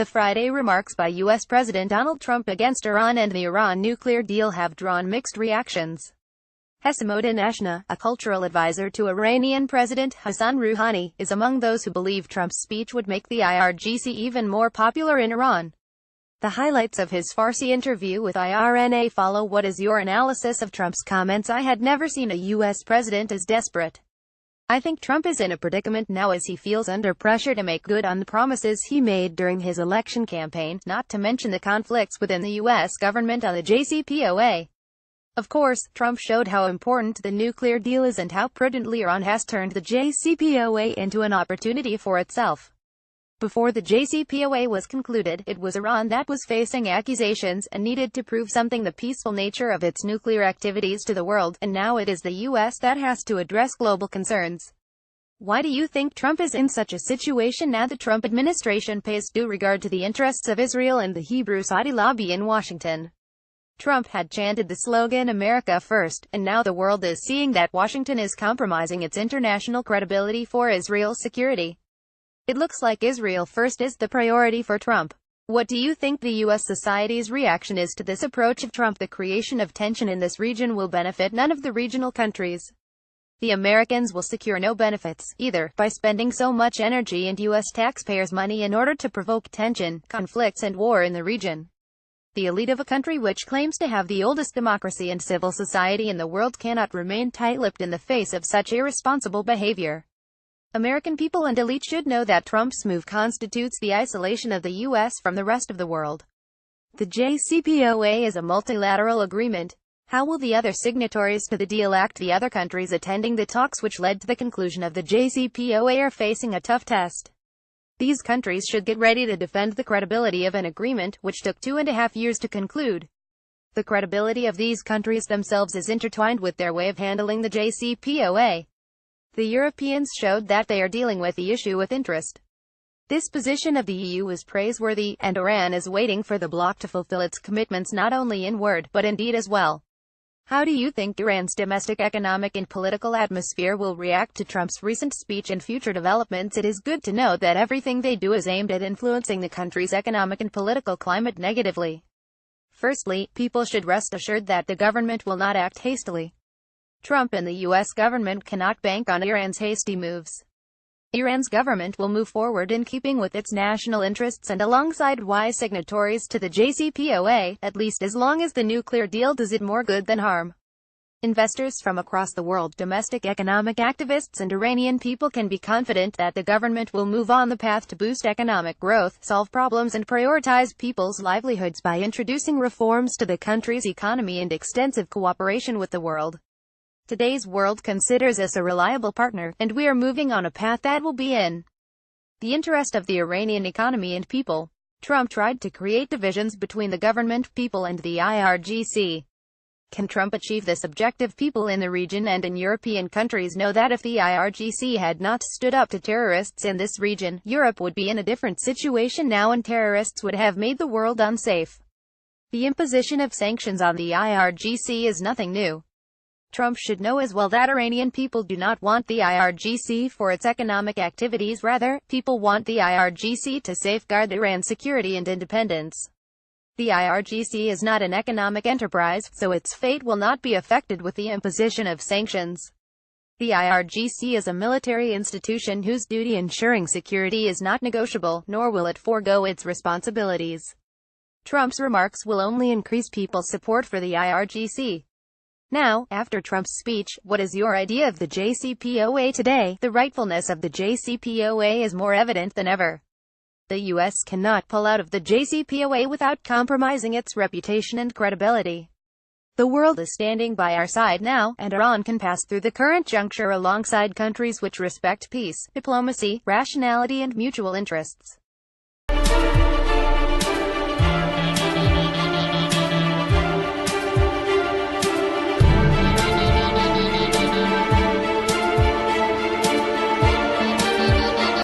The Friday remarks by U.S. President Donald Trump against Iran and the Iran nuclear deal have drawn mixed reactions. Hessamouddin Ashna, a cultural advisor to Iranian President Hassan Rouhani, is among those who believe Trump's speech would make the IRGC even more popular in Iran. The highlights of his Farsi interview with IRNA follow. What is your analysis of Trump's comments? I had never seen a U.S. president as desperate. I think Trump is in a predicament now as he feels under pressure to make good on the promises he made during his election campaign, not to mention the conflicts within the U.S. government on the JCPOA. Of course, Trump showed how important the nuclear deal is and how prudently Iran has turned the JCPOA into an opportunity for itself. Before the JCPOA was concluded, it was Iran that was facing accusations and needed to prove something, the peaceful nature of its nuclear activities, to the world, and now it is the U.S. that has to address global concerns. Why do you think Trump is in such a situation now? The Trump administration pays due regard to the interests of Israel and the Hebrew Saudi lobby in Washington. Trump had chanted the slogan "America First," and now the world is seeing that Washington is compromising its international credibility for Israel's security. It looks like Israel first is the priority for Trump. What do you think the U.S. society's reaction is to this approach of Trump? The creation of tension in this region will benefit none of the regional countries. The Americans will secure no benefits, either, by spending so much energy and U.S. taxpayers' money in order to provoke tension, conflicts and war in the region. The elite of a country which claims to have the oldest democracy and civil society in the world cannot remain tight-lipped in the face of such irresponsible behavior. American people and elite should know that Trump's move constitutes the isolation of the U.S. from the rest of the world. The JCPOA is a multilateral agreement. How will the other signatories to the deal act? The other countries attending the talks which led to the conclusion of the JCPOA are facing a tough test. These countries should get ready to defend the credibility of an agreement which took 2.5 years to conclude. The credibility of these countries themselves is intertwined with their way of handling the JCPOA. The Europeans showed that they are dealing with the issue with interest. This position of the EU is praiseworthy, and Iran is waiting for the bloc to fulfill its commitments not only in word, but in deed as well. How do you think Iran's domestic economic and political atmosphere will react to Trump's recent speech and future developments? It is good to know that everything they do is aimed at influencing the country's economic and political climate negatively. Firstly, people should rest assured that the government will not act hastily. Trump and the U.S. government cannot bank on Iran's hasty moves. Iran's government will move forward in keeping with its national interests and alongside wise signatories to the JCPOA, at least as long as the nuclear deal does it more good than harm. Investors from across the world, domestic economic activists and Iranian people can be confident that the government will move on the path to boost economic growth, solve problems and prioritize people's livelihoods by introducing reforms to the country's economy and extensive cooperation with the world. Today's world considers us a reliable partner, and we are moving on a path that will be in the interest of the Iranian economy and people. Trump tried to create divisions between the government, people and the IRGC. Can Trump achieve this objective? People in the region and in European countries know that if the IRGC had not stood up to terrorists in this region, Europe would be in a different situation now and terrorists would have made the world unsafe. The imposition of sanctions on the IRGC is nothing new. Trump should know as well that Iranian people do not want the IRGC for its economic activities. Rather, people want the IRGC to safeguard Iran's security and independence. The IRGC is not an economic enterprise, so its fate will not be affected with the imposition of sanctions. The IRGC is a military institution whose duty ensuring security is not negotiable, nor will it forego its responsibilities. Trump's remarks will only increase people's support for the IRGC. Now, after Trump's speech, what is your idea of the JCPOA today? The rightfulness of the JCPOA is more evident than ever. The U.S. cannot pull out of the JCPOA without compromising its reputation and credibility. The world is standing by our side now, and Iran can pass through the current juncture alongside countries which respect peace, diplomacy, rationality and mutual interests.